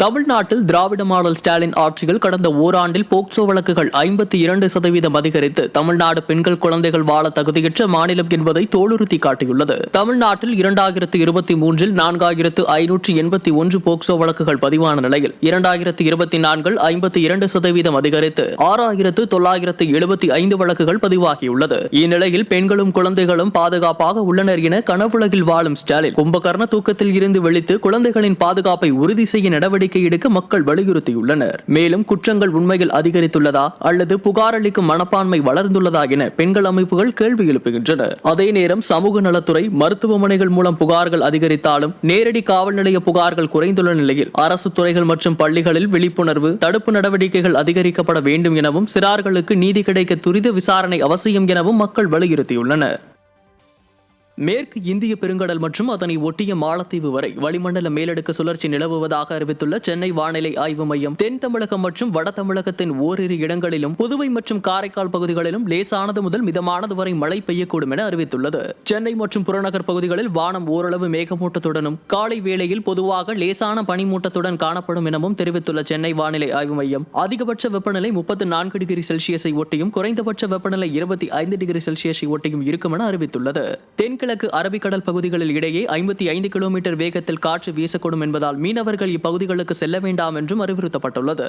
தமிழ்நாட்டில் திராவிட மாடல் ஸ்டாலின் ஆட்சியில் கடந்த ஓராண்டில் போக்சோ வழக்குகள் 52% அதிகரித்து தமிழ்நாடு பெண்கள் குழந்தைகள் வாழ தகுதியற்ற மாநிலம் என்பதை தோலுறுத்தி காட்டியுள்ளது. தமிழ்நாட்டில் 2023 4581 போக்சோ வழக்குகள் பதிவான நிலையில் 2024 52% அதிகரித்து 6975 வழக்குகள் பதிவாகியுள்ளது. இந்நிலையில் பெண்களும் குழந்தைகளும் பாதுகாப்பாக உள்ளனர் என கனவுலகில் வாழும் ஸ்டாலின் கும்பகர்ண தூக்கத்தில் இருந்து விழித்து குழந்தைகளின் பாதுகாப்பை உறுதி செய்ய நடவடிக்கை எடுக்க மக்கள் வலியுறுத்தியுள்ளனர். மேலும் குற்றங்கள் உண்மையில் அதிகரித்துள்ளதா அல்லது புகார் அளிக்கும் மனப்பான்மை வளர்ந்துள்ளதா என பெண்கள் அமைப்புகள் கேள்வி எழுப்புகின்றனர். அதே நேரம் சமூக நலத்துறை மருத்துவமனைகள் மூலம் புகார்கள் அதிகரித்தாலும் நேரடி காவல் நிலைய புகார்கள் குறைந்துள்ள நிலையில் அரசு துறைகள் மற்றும் பள்ளிகளில் விழிப்புணர்வு தடுப்பு நடவடிக்கைகள் அதிகரிக்கப்பட வேண்டும் எனவும் சிறார்களுக்கு நீதி கிடைக்க துரித விசாரணை அவசியம் எனவும் மக்கள் வலியுறுத்தியுள்ளனர். மேற்கு இந்திய பெருங்கடல் மற்றும் அதனை ஒட்டிய மாலத்தீவு வரை வளிமண்டல மேலடுக்கு சுழற்சி நிலவுவதாக அறிவித்துள்ள சென்னை வானிலை ஆய்வு மையம் தென் தமிழகம் மற்றும் வட தமிழகத்தின் ஓரிரு இடங்களிலும் புதுவை மற்றும் காரைக்கால் பகுதிகளிலும் லேசானது முதல் மிதமானது வரை மழை பெய்யக்கூடும் என அறிவித்துள்ளது. சென்னை மற்றும் புறநகர் பகுதிகளில் வானம் ஓரளவு மேகமூட்டத்துடனும் காலை வேளையில் பொதுவாக லேசான பனிமூட்டத்துடன் காணப்படும் எனவும் தெரிவித்துள்ள சென்னை வானிலை ஆய்வு மையம் அதிகபட்ச வெப்பநிலை 34 டிகிரி செல்சியஸை ஒட்டியும் குறைந்தபட்ச வெப்பநிலை 25 டிகிரி செல்சியஸை ஒட்டியும் இருக்கும் என அறிவித்துள்ளது. தென்கிழக்கு அரபிக்கடல் பகுதிகளில் இடையே 55 கிலோமீட்டர் வேகத்தில் காற்று வீசக்கூடும் என்பதால் மீனவர்கள் இப்பகுதிகளுக்கு செல்ல வேண்டாம் என்றும் அறிவுறுத்தப்பட்டுள்ளது.